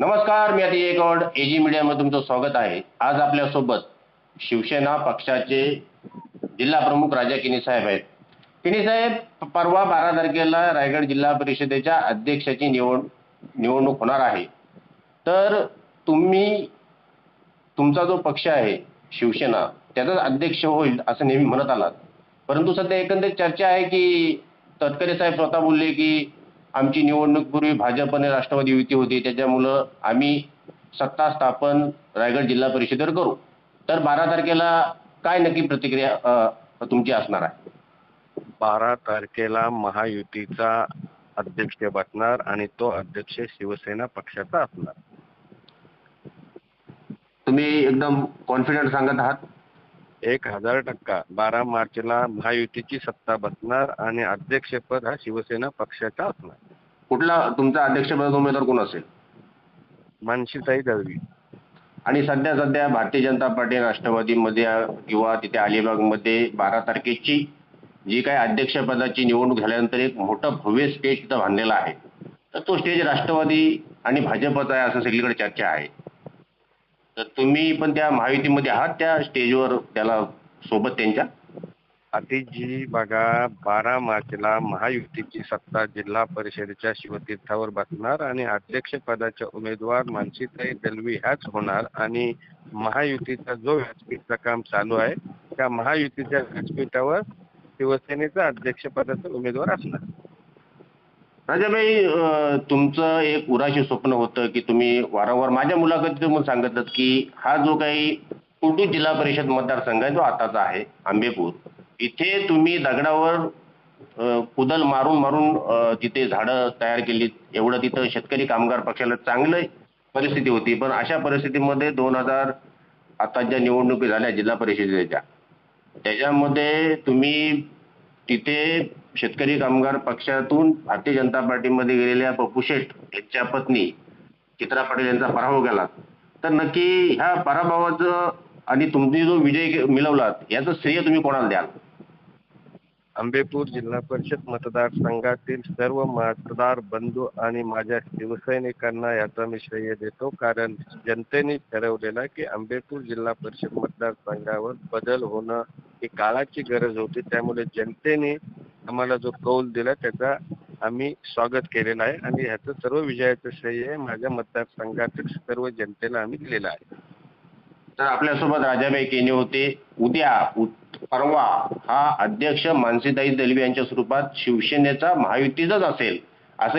नमस्कार, मी अतिशय गौड एजी मीडियामध्ये तुमचं स्वागत आहे. आज आपल्यासोबत शिवसेना पक्षाचे जिल्हा प्रमुख राजा किनी साहेब आहेत. किनी साहेब, परवा 12 तारखेला रायगड जिल्हा परिषदेच्या अध्यक्षाची निवडणूक होणार आहे. तर तुम्ही तुमचा जो पक्ष आहे शिवसेना त्याचाच अध्यक्ष होईल असं नेहमी म्हणत आलात. परंतु सध्या एकंदरीत चर्चा आहे की तटकरे साहेब स्वतः बोलले की आमची निवडणूकपूर्वी भाजप आणि राष्ट्रवादी युती होती, त्याच्यामुळं आम्ही सत्ता स्थापन रायगड जिल्हा परिषदेवर करू. तर 12 तारखेला काय नक्की प्रतिक्रिया तुमची असणार आहे? 12 तारखेला महायुतीचा अध्यक्ष बसणार आणि तो अध्यक्ष शिवसेना पक्षाचा असणार. तुम्ही एकदम कॉन्फिडंट सांगत आहात? 1000% 12 मार्चला महायुतीची सत्ता बसणार आणि अध्यक्षपद हा शिवसेना पक्षाचा असणार. कुठला तुमचा अध्यक्षपदाचा उमेदवार कोण असेल? मानसीताई दळवी. आणि सध्या भारतीय जनता पार्टी राष्ट्रवादीमध्ये किंवा तिथे अलिबागमध्ये 12 तारखेची जी काही अध्यक्षपदाची निवडणूक झाल्यानंतर एक मोठं भव्य स्टेज तिथं बांधलेला आहे. तर तो स्टेज राष्ट्रवादी आणि भाजपचा आहे असं सगळीकडे चर्चा आहे. तर तुम्ही पण त्या महायुतीमध्ये आहात त्या स्टेजवर त्याला सोबत त्यांच्या? आतिजी बघा, 12 मार्चला महायुतीची सत्ता जिल्हा परिषदेच्या शिवतीर्थावर बसणार आणि अध्यक्षपदाच्या उमेदवार मानसीताई दळवी ह्याच होणार आणि महायुतीचा जो व्यासपीठचं काम चालू आहे त्या महायुतीच्या व्यासपीठावर शिवसेनेचा अध्यक्षपदाचा उमेदवार असणार. राजाभाई, तुमचं एक उराशी स्वप्न होतं की तुम्ही वारंवार माझ्या मुलाखतीतून सांगितलं की हा जो काही कुर्डू जिल्हा परिषद मतदारसंघ आहे जो आताचा आहे आंबेपूर, इथे तुम्ही दगडावर कुदल मारून मारून तिथे झाडं तयार केली. एवढं तिथं शेतकरी कामगार पक्षाला चांगलं परिस्थिती होती. पण अशा परिस्थितीमध्ये 2000 आता ज्या निवडणुकी झाल्या जिल्हा परिषदेच्या, त्याच्यामध्ये तुम्ही तिथे शेतकरी कामगार पक्षातून भारतीय जनता पार्टीमध्ये गेलेल्या पप्पू शेठ यांच्या पत्नी चित्रा पाटील यांचा पराभव केला. तर नक्की ह्या पराभवाचं आणि तुम्ही जो विजय मिळवलात याचं श्रेय तुम्ही कोणाला द्याल? आंबेपूर जिल्हा परिषद मतदारसंघातील सर्व मतदार बंधू आणि माझ्या शिवसैनिकांना याचा मी श्रेय देतो, कारण जनतेने ठरवलेला की आंबेपूर जिल्हा परिषद मतदारसंघावर बदल होणं ही काळाची गरज होती. त्यामुळे जनतेने आम्हाला जो कौल दिला त्याचा आम्ही स्वागत केलेलं आहे आणि ह्याचं सर्व विजयाचं श्रेय माझ्या मतदारसंघातील सर्व जनतेला आम्ही दिलेलं आहे. तर आपल्यासोबत राजाभाई केने होते. परवा हा अध्यक्ष मानसीताई दळवी यांच्या स्वरूपात शिवसेनेचा महायुतीचाच असेल